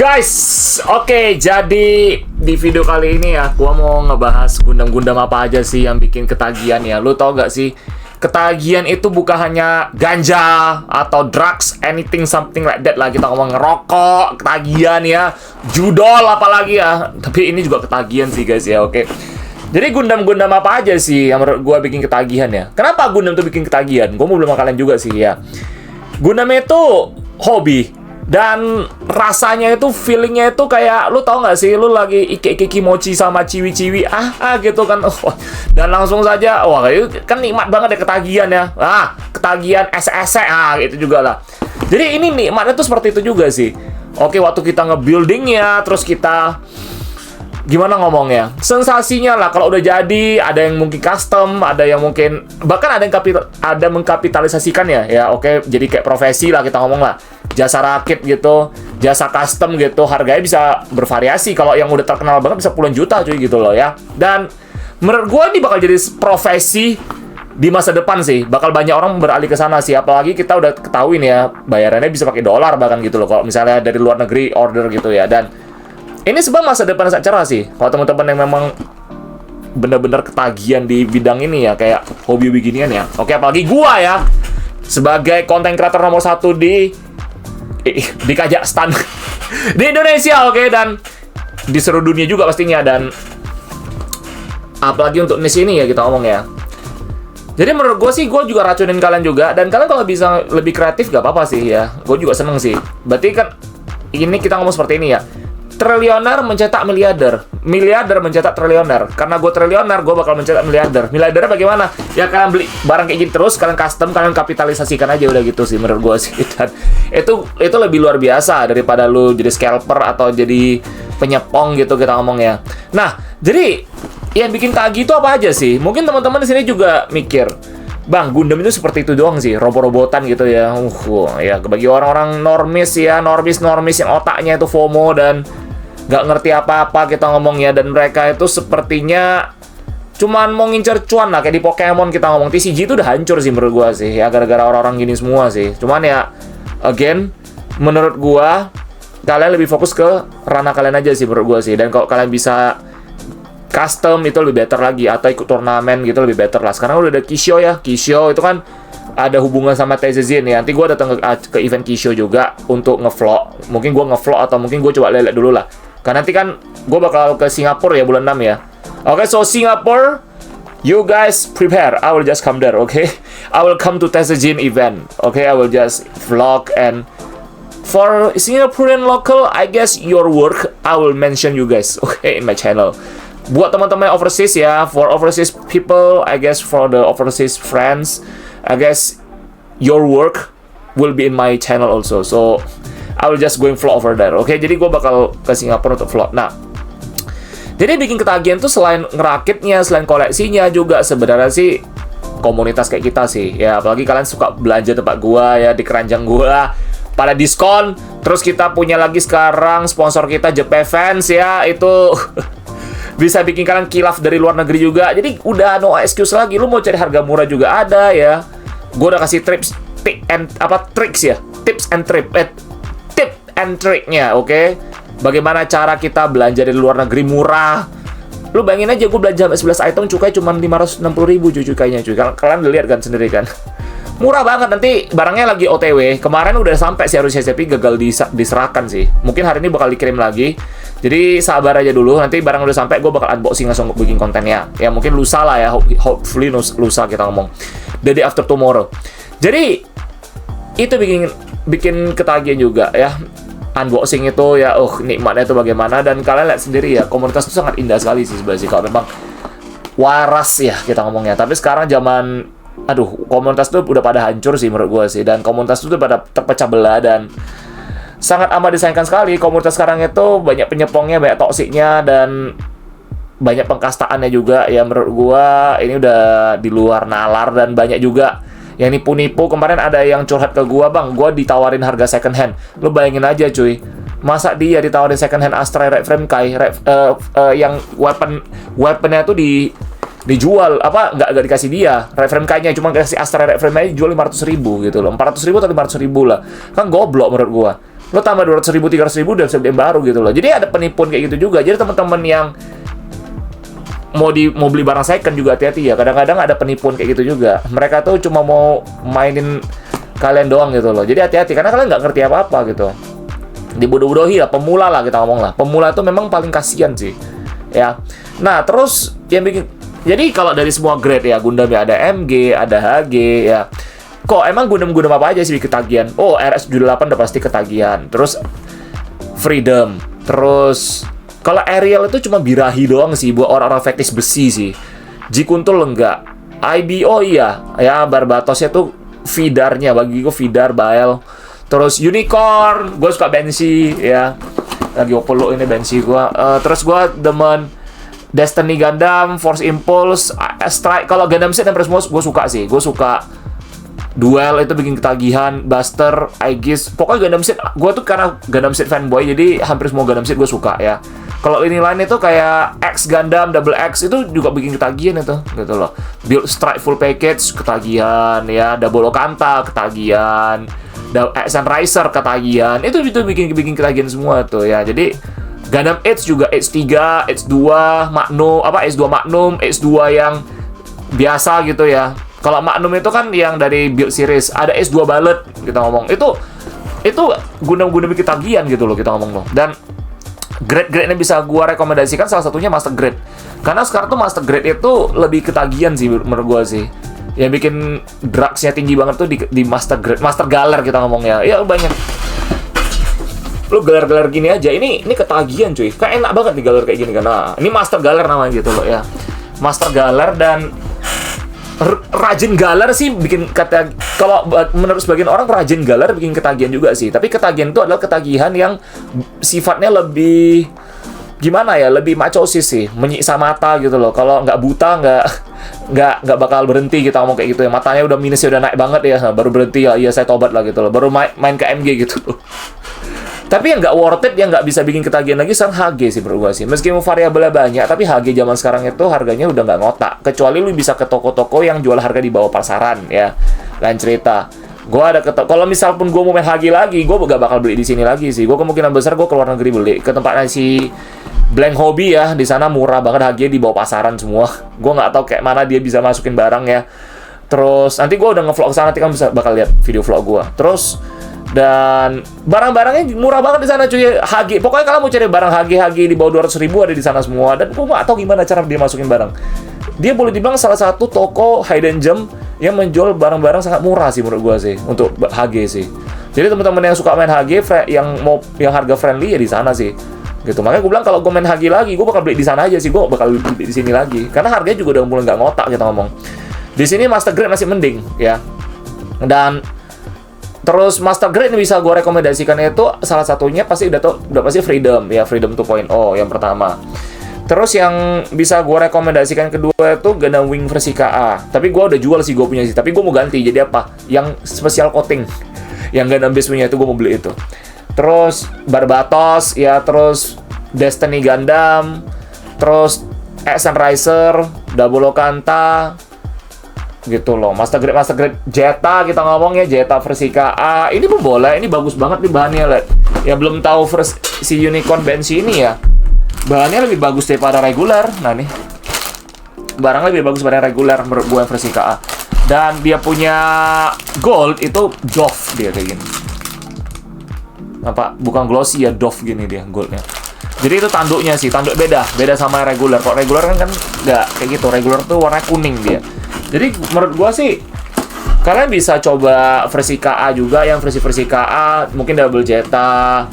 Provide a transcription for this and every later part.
Guys, oke, jadi di video kali ini ya, gua mau ngebahas Gundam-Gundam apa aja sih yang bikin ketagihan ya. Lu tau gak sih, ketagihan itu bukan hanya ganja atau drugs, anything something like that lah. Kita ngomong ngerokok, ketagihan ya, judol apalagi ya. Tapi ini juga ketagihan sih guys ya, oke. Jadi Gundam-Gundam apa aja sih yang menurut gua bikin ketagihan ya? Kenapa Gundam tuh bikin ketagihan? Gua mau bilang sama kalian juga sih ya. Gundam itu hobi. Dan rasanya itu, feelingnya itu kayak, lu tau gak sih, lu lagi ike-ike kimochi sama ciwi-ciwi, gitu kan. Dan langsung saja, wah itu kan nikmat banget ya ketagihan ya. Ketagihan ese-ese, gitu juga lah. Jadi ini nikmatnya tuh seperti itu juga sih. Oke, waktu kita nge-buildingnya, terus kita gimana ngomongnya, sensasinya lah kalau udah jadi, ada yang mungkin custom, ada yang mungkin bahkan ada yang mengkapitalisasikan ya oke, jadi kayak profesi lah kita ngomong lah, jasa rakit gitu, jasa custom gitu, harganya bisa bervariasi. Kalau yang udah terkenal banget bisa puluhan juta cuy gitu loh ya. Dan menurut gue ini bakal jadi profesi di masa depan sih, bakal banyak orang beralih ke sana sih, apalagi kita udah ketahuin ya bayarannya bisa pakai dolar bahkan gitu loh kalau misalnya dari luar negeri order gitu ya. Dan ini sebenarnya masa depan sangat cerah sih kalau teman-teman yang memang benar-benar ketagihan di bidang ini ya, kayak hobi beginian ya. Oke, apalagi gua ya sebagai konten creator nomor 1 di Kazakhstan di Indonesia, oke, dan di seluruh dunia juga pastinya. Dan apalagi untuk niche ini ya kita ngomong ya. Jadi menurut gue sih, gue juga racunin kalian juga. Dan kalian kalau bisa lebih kreatif gak apa-apa sih ya, gue juga seneng sih. Berarti kan ini kita ngomong seperti ini ya, triliuner mencetak miliarder, miliarder mencetak triliuner. Karena gue triliuner, gue bakal mencetak miliarder. Miliardernya bagaimana? Ya kalian beli barang kayak gini terus, kalian custom, kalian kapitalisasikan aja udah gitu sih menurut gue sih. Dan itu lebih luar biasa daripada lu jadi scalper atau jadi penyepong gitu kita ngomong ya. Nah, jadi yang bikin kagi itu apa aja sih? Mungkin teman-teman di sini juga mikir, Bang, Gundam itu seperti itu doang sih, robot-robotan gitu ya. Ya bagi orang-orang normis ya, normis yang otaknya itu FOMO dan nggak ngerti apa-apa kita ngomongnya, dan mereka itu sepertinya cuman mau ngincer cuan lah, kayak di Pokemon kita ngomong. TCG itu udah hancur sih menurut gua sih ya, gara-gara orang-orang gini semua sih. Cuman ya again, menurut gua kalian lebih fokus ke ranah kalian aja sih menurut gua sih. Dan kalau kalian bisa custom itu lebih better lagi, atau ikut turnamen gitu lebih better lah. Sekarang udah ada Kisho ya, Kisho itu kan ada hubungan sama Tezezin ya. Nanti gua datang ke event Kisho juga untuk ngevlog. Mungkin gua ngevlog atau mungkin gua coba lihat dulu lah. Karena nanti kan gue bakal ke Singapura ya bulan 6 ya. Oke, so Singapore, you guys prepare. I will just come there, okay? I will come to Tezejin event, okay? I will just vlog, and for Singaporean local, I guess your work, I will mention you guys, okay, in my channel. Buat teman-teman overseas ya, for overseas people, I guess for the overseas friends, I guess your work will be in my channel also. So I will just going vlog over there, oke? Jadi gue bakal ke Singapura untuk vlog. Nah, jadi bikin ketagihan tuh selain ngerakitnya, selain koleksinya juga sebenarnya sih komunitas kayak kita sih. Ya, apalagi kalian suka belanja tempat gua ya, di keranjang gua pada diskon. Terus kita punya lagi sekarang sponsor kita JP Fans ya, itu bisa bikin kalian kilaf dari luar negeri juga. Jadi udah no excuse lagi, lu mau cari harga murah juga ada ya. Gua udah kasih tips and triknya, oke? Bagaimana cara kita belanja dari luar negeri murah? Lu bayangin aja, gue belanja 11 item cukai cuma 560.000 cukainya cuy. Kalian udah lihat kan sendiri kan? Murah banget. Nanti barangnya lagi OTW. Kemarin udah sampai sih harusnya, tapi gagal diserahkan sih. Mungkin hari ini bakal dikirim lagi. Jadi sabar aja dulu. Nanti barang udah sampai, gue bakal unboxing langsung bikin kontennya. Ya mungkin lusa lah ya. Hopefully lusa kita ngomong. The day after tomorrow. Jadi itu bikin ketagihan juga ya. Unboxing itu ya, nikmatnya itu bagaimana. Dan kalian lihat sendiri ya, komunitas itu sangat indah sekali sih sebenarnya, kalau memang waras ya kita ngomongnya. Tapi sekarang zaman, komunitas itu udah pada hancur sih menurut gue sih. Dan komunitas itu udah pada terpecah belah dan sangat amat disayangkan sekali. Komunitas sekarang itu banyak penyepongnya, banyak toksiknya, dan banyak pengkastaannya juga ya menurut gue. Ini udah di luar nalar, dan banyak juga yang nipu-nipu. Kemarin ada yang curhat ke gua, Bang, gua ditawarin harga second hand. Lu bayangin aja cuy, masa dia ditawarin second hand Astra Red Frame Kai yang weaponnya tuh dijual, nggak dikasih dia Red Frame Kai-nya, cuma kasih Astra Red Frame aja jual 500.000 gitu loh, 400.000 atau 500.000 lah. Kan goblok menurut gua. lo tambah 200.000, 300.000 udah bisa beli yang baru gitu loh. Jadi ada penipuan kayak gitu juga. Jadi teman-teman yang mau beli barang second juga hati-hati ya. Kadang-kadang ada penipuan kayak gitu juga. Mereka tuh cuma mau mainin kalian doang gitu loh. Jadi hati-hati karena kalian nggak ngerti apa-apa gitu. Dibodoh-bodohi lah, pemula lah kita ngomong lah. Pemula tuh memang paling kasihan sih. Ya. Nah, terus yang bikin, jadi kalau dari semua grade ya, Gundam ya, ada MG, ada HG ya. Kok emang Gundam-Gundam apa aja sih ketagihan? Oh, RS78 udah pasti ketagihan. Terus Freedom. Terus kalau Ariel itu cuma birahi doang sih buat orang-orang fetish besi sih. Jikuntul enggak. IBO iya. Ya, Barbatosnya tuh Vidarnya, bagi gue Vidar, Bael. Terus Unicorn, gue suka Banshee ya. Lagi opelo ini Banshee gue. Terus gue demen Destiny Gundam, Force Impulse, Strike. Kalau Gundam Seed dan Prismos gue suka sih. Gue suka Duel itu bikin ketagihan, Buster, Aegis. Pokoknya Gundam Seed, gue tuh karena Gundam Seed fanboy, jadi hampir semua Gundam Seed gue suka ya. Kalau ini lain itu kayak X Gundam, Double X itu juga bikin ketagihan itu, gitu loh. Build Strike full package ketagihan ya, Double Okanta ketagihan, Sunriser ketagihan. Itu bikin ketagihan semua tuh ya. Jadi Gundam Age juga Age 3, Age 2, Magnum, Age 2 Magnum, Age 2 yang biasa gitu ya. Kalau Magnum itu kan yang dari build series, ada Age 2 Bullet kita ngomong. Itu Gundam-Gundam ketagihan gitu loh kita ngomong loh. Dan grade-grade yang bisa gua rekomendasikan salah satunya Master Grade. Karena sekarang tuh Master Grade itu lebih ketagihan sih menurut gua sih. Yang bikin drugs-nya tinggi banget tuh di Master Grade, Master Galer kita ngomongnya. Ya banyak. Lu galer-galer gini aja, ini ketagihan cuy. Kayak enak banget di galer kayak gini kan. Nah, ini Master Galer namanya gitu loh ya. Master Galer dan rajin galer sih bikin kata, kalau menurut sebagian orang rajin galer bikin ketagihan juga sih. Tapi ketagihan itu adalah ketagihan yang sifatnya lebih gimana ya, lebih macosis sih, menyiksa mata gitu loh. Kalau nggak buta nggak bakal berhenti kita ngomong kayak gitu ya. Matanya udah minusnya udah naik banget ya, baru berhenti ya. Iya saya tobat lah gitu loh. Baru main ke MG gitu loh. Tapi yang nggak worth it, yang nggak bisa bikin ketagihan lagi sekarang HG sih menurut gua sih. Meskipun variabelnya banyak, tapi HG zaman sekarang itu harganya udah nggak ngotak. Kecuali lu bisa ke toko-toko yang jual harga di bawah pasaran ya. Lain cerita. Gua ada kalau misal pun gua mau main HG lagi, gua nggak bakal beli di sini lagi sih. Gua kemungkinan besar gua keluar negeri beli ke tempatnya si Blank Hobby ya. Di sana murah banget HG di bawah pasaran semua. Gua nggak tahu kayak mana dia bisa masukin barang ya. Terus nanti gua udah ngevlog sana, nanti kan bisa bakal lihat video vlog gua. Terus dan barang-barangnya murah banget di sana cuy. HG, pokoknya kalau mau cari barang HG di bawah 200.000 ada di sana semua. Dan gue nggak tahu gimana cara dia masukin barang. Dia boleh dibilang salah satu toko hidden gem yang menjual barang-barang sangat murah sih menurut gue sih untuk HG sih. Jadi teman-teman yang suka main HG, yang harga friendly ya di sana sih. Gitu. Makanya gue bilang kalau gue main HG lagi, gue bakal beli di sana aja sih. Gue bakal beli di sini lagi. Karena harganya juga udah mulai nggak ngotak kita ngomong. Di sini Master Grade masih mending ya. Dan terus Master Grade yang bisa gue rekomendasikan itu salah satunya pasti udah pasti Freedom ya, Freedom 2.0 yang pertama. Terus yang bisa gue rekomendasikan kedua itu Gundam Wing versi KA. Tapi gue udah jual sih, gue punya sih. Tapi gue mau ganti jadi apa? Yang special coating. Yang Gundam Base punya itu gue mau beli itu. Terus Barbatos ya, terus Destiny Gundam, terus Sunriser, Double Okanta, gitu loh. Master Grade Jetta kita ngomong ya, Jetta versi KA. Ini pun boleh, ini bagus banget nih bahannya, lihat. Ya belum tahu si Unicorn Banshee ini ya. Bahannya lebih bagus daripada regular. Nah nih. Barangnya lebih bagus daripada regular menurut gue versi KA. Dan dia punya gold itu doff dia kayak gini. Apa? Bukan glossy ya, doff gini dia goldnya. Jadi itu tanduknya sih, tanduk beda sama regular. Kok regular kan nggak kayak gitu. Regular tuh warna kuning dia. Jadi menurut gua sih kalian bisa coba versi KA juga, yang versi KA mungkin double Jetta,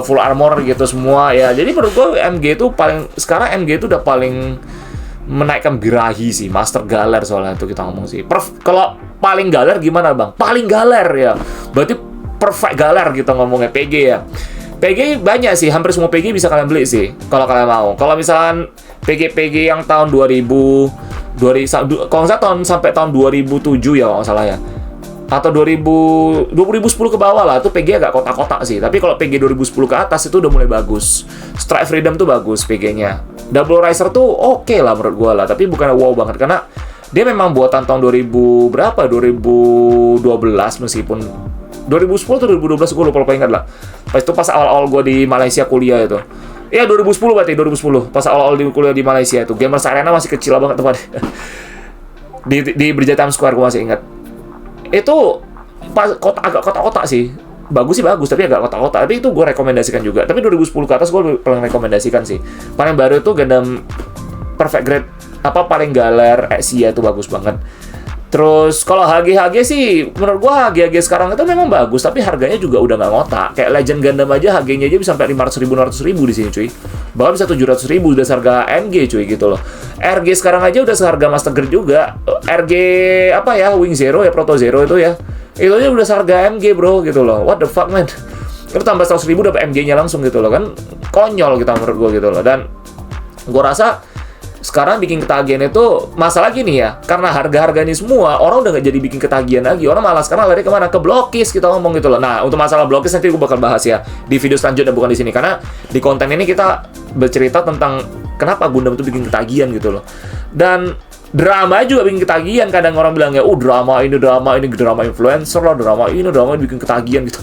full armor gitu semua ya. Jadi menurut gua MG itu sekarang MG itu udah paling menaikkan birahi sih, Master Galer soalnya itu kita ngomong sih. Kalau paling galer gimana bang? Paling galer ya, berarti perfect galer kita ngomongnya PG ya. PG banyak sih, hampir semua PG bisa kalian beli sih kalau kalian mau. Kalau misalkan PG yang tahun 2000 kalau nggak salah sampai tahun 2007 ya kalau nggak salah ya, atau 2010 ke bawah lah, itu PG agak kotak-kotak sih. Tapi kalau PG 2010 ke atas itu udah mulai bagus. Strike Freedom tuh bagus PG-nya. Double Riser tuh oke lah menurut gua lah, tapi bukan wow banget karena dia memang buatan tahun 2000 berapa? 2012 meskipun 2010 atau 2012 gue lupa ingat lah. Pas itu pas awal-awal gue di Malaysia kuliah itu. Ya 2010 berarti 2010 pas awal-awal di kuliah di Malaysia itu. Gamers Arena masih kecil banget teman. di Berjaya Times Square gue masih ingat. Itu pas agak kotak-kotak sih. Bagus sih bagus, tapi agak kotak-kotak. Tapi itu gue rekomendasikan juga. Tapi 2010 ke atas gue paling rekomendasikan sih. Paling baru itu Gundam Perfect Grade paling galer Exia itu bagus banget. Terus kalau HG sih menurut gua HG sekarang itu memang bagus, tapi harganya juga udah nggak ngotak. Kayak Legend Gundam aja HG-nya aja bisa sampai 500.000 600.000 di sini cuy. Bahkan bisa 700.000 udah seharga MG cuy gitu loh. RG sekarang aja udah seharga Master Grade juga. RG Wing Zero ya, Proto Zero itu ya. Itu aja udah seharga MG bro gitu loh. What the fuck man. Itu tambah 100.000 dapat MG-nya langsung gitu loh kan. Konyol kita menurut gua gitu loh. Dan gua rasa sekarang bikin ketagihan itu masalah gini ya, karena harga-harga ini semua orang udah nggak jadi bikin ketagihan lagi, orang malah sekarang lari kemana, ke Blokis kita ngomong gitu loh. Nah untuk masalah Blokis nanti gue bakal bahas ya di video selanjutnya, bukan di sini, karena di konten ini kita bercerita tentang kenapa Gundam itu bikin ketagihan gitu loh. Dan drama juga bikin ketagihan, kadang orang bilang ya, drama ini drama influencer lah, drama ini bikin ketagihan gitu.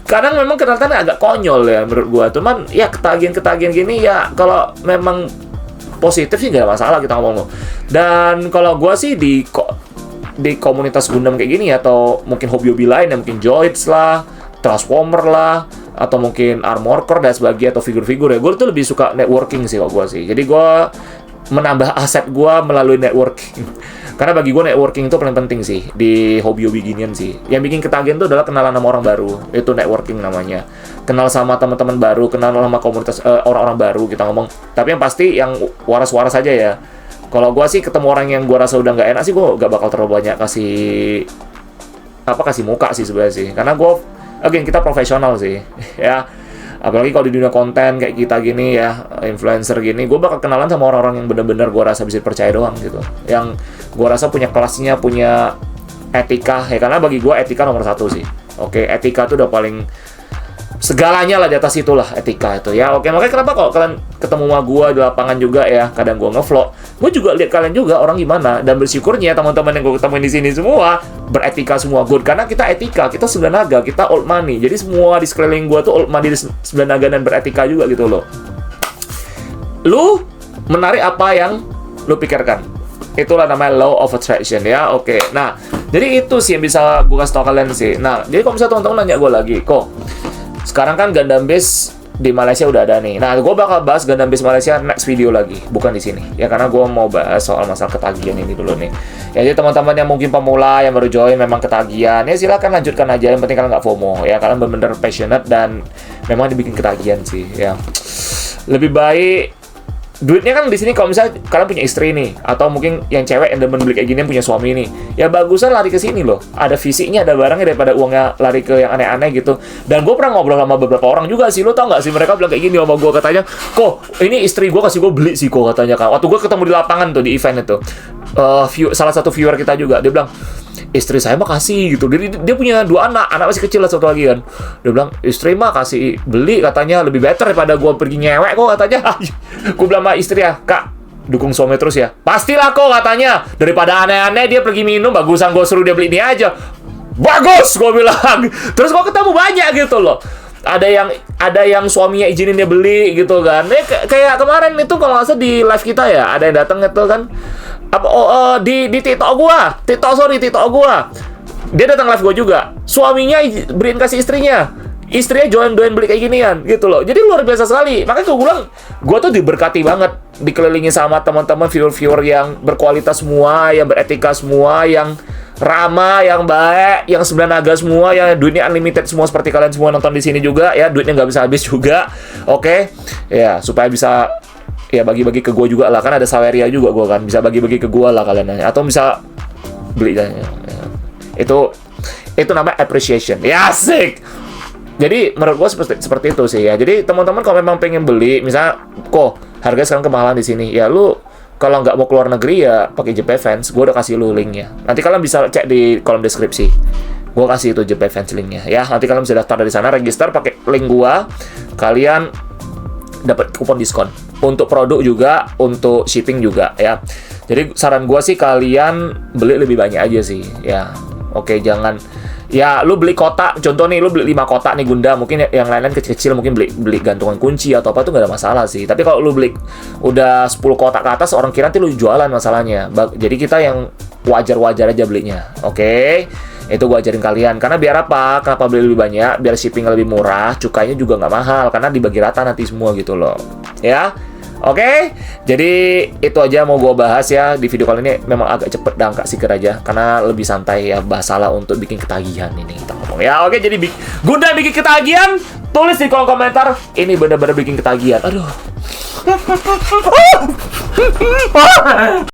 Kadang memang kenatannya agak konyol ya menurut gua, cuman ya ketagihan gini ya kalau memang positif sih nggak ada masalah kita ngomong. Dan kalau gue sih di komunitas Gundam kayak gini atau mungkin hobi-hobi lain ya, mungkin Zoids lah, Transformer lah, atau mungkin Armor Core dan sebagainya, atau figur-figur ya, gue tuh lebih suka networking sih kalau gue sih. Jadi gue menambah aset gue melalui networking. Karena bagi gue networking itu paling penting sih di hobi-hobi ginian sih. Yang bikin ketagihan itu adalah kenalan sama orang baru. Itu networking namanya. Kenal sama teman-teman baru, kenal sama komunitas orang-orang baru kita ngomong. Tapi yang pasti yang waras-waras aja ya. Kalau gue sih ketemu orang yang gue rasa udah nggak enak sih, gue nggak bakal terlalu banyak kasih muka sih sebenarnya sih. Karena gue, kita profesional sih, ya. Apalagi kalau di dunia konten kayak kita gini ya, influencer gini, gue bakal kenalan sama orang-orang yang bener-bener gue rasa bisa percaya doang gitu. Yang gue rasa punya kelasnya, punya etika ya, karena bagi gue etika nomor 1 sih. Oke, etika tuh udah paling segalanya lah, di atas itulah etika itu ya. Oke, makanya kenapa kalau kalian ketemu sama gue di lapangan juga ya, kadang gue ngevlog, gue juga lihat kalian juga orang gimana, dan bersyukurnya teman-teman yang gue ketemuin di sini semua beretika semua, good, karena kita etika, kita 9 naga, kita old money, jadi semua di sekeliling gue tuh old money, 9 naga dan beretika juga gitu loh. Lu menarik apa yang lu pikirkan, itulah namanya law of attraction ya. Oke, nah jadi itu sih yang bisa gue kasih tau kalian sih. Nah jadi kalau misalnya teman-teman nanya gue lagi, kok sekarang kan Gundam Base di Malaysia udah ada nih. Nah, gue bakal bahas Gundam Base Malaysia next video lagi, bukan di sini. Ya, karena gue mau bahas soal masalah ketagihan ini dulu nih. Ya, jadi teman-teman yang mungkin pemula, yang baru join memang ketagihan, ya silakan lanjutkan aja. Yang penting kalian nggak FOMO. Ya, kalian benar-benar passionate dan memang dibikin ketagihan sih. Ya, lebih baik duitnya kan di sini kalau misalnya kalian punya istri nih, atau mungkin yang cewek yang demen beli kayak gini punya suami nih, ya bagusan lari ke sini loh. Ada fisiknya, ada barangnya, daripada uangnya lari ke yang aneh-aneh gitu. Dan gue pernah ngobrol sama beberapa orang juga sih, lo tau nggak sih, mereka bilang kayak gini sama gue, katanya, kok ini istri gue kasih gue beli sih kok, katanya kan. Waktu gue ketemu di lapangan tuh, di event itu, salah satu viewer kita juga, dia bilang, istri saya mah kasih gitu. Dia punya 2 anak masih kecil lah, satu lagi kan. Dia bilang, istri mah kasih beli, katanya lebih better daripada gue pergi nyewek kok, katanya. Gue bilang sama istri ya, Kak, dukung suami terus ya. Pastilah kok, katanya. Daripada aneh-aneh dia pergi minum, bagusan gue suruh dia beli ini aja. Bagus, gue bilang. Terus gue ketemu banyak gitu loh. Ada yang suaminya izinin dia beli gitu kan. Kayak kemarin itu kalau nggak salah di live kita ya, ada yang datang gitu kan. Di TikTok gua. Dia datang live gua juga. Suaminya beliin kasih istrinya. Istrinya join beli kayak ginian gitu loh. Jadi luar biasa sekali. Makanya gua bilang, gua tuh diberkati banget, dikelilingi sama teman-teman viewer yang berkualitas semua, yang beretika semua, yang ramah, yang baik, yang 9 naga semua, yang duitnya unlimited semua seperti kalian semua nonton di sini juga ya, duitnya nggak bisa habis juga. Oke. Ya, supaya bisa ya bagi-bagi ke gue juga lah, kan ada Saweria juga gue kan, bisa bagi-bagi ke gue lah kalian, atau bisa beli ya. Itu namanya appreciation ya, asik. Jadi menurut gue seperti itu sih ya. Jadi teman-teman kalau memang pengen beli, misalnya kok harga sekarang kemahalan di sini ya, lu kalau nggak mau keluar negeri ya pakai JP Fans, gue udah kasih lu linknya, nanti kalian bisa cek di kolom deskripsi, gue kasih itu JP Fans linknya ya. Nanti kalian bisa daftar dari sana, register pakai link gue, kalian dapat kupon diskon untuk produk juga, untuk shipping juga ya. Jadi saran gue sih kalian beli lebih banyak aja sih ya. Oke, jangan Ya, lu beli kotak, contoh nih, lu beli 5 kotak nih Gundam, mungkin yang lain-lain kecil-kecil, mungkin beli gantungan kunci atau apa tuh nggak ada masalah sih. Tapi kalau lu beli udah 10 kotak ke atas, orang kira nanti lu jualan masalahnya. Jadi kita yang wajar-wajar aja belinya, oke? Itu gua ajarin kalian. Karena biar apa? Kenapa beli lebih banyak? Biar shipping lebih murah, cukainya juga nggak mahal, karena dibagi rata nanti semua gitu loh. Ya? Oke, jadi itu aja mau gue bahas ya di video kali ini. Memang agak cepet dan agak siker aja karena lebih santai ya, masalah untuk bikin ketagihan ini kita ngomong ya. Oke, jadi Gundam bikin ketagihan, tulis di kolom komentar. Ini bener-bener bikin ketagihan. Aduh.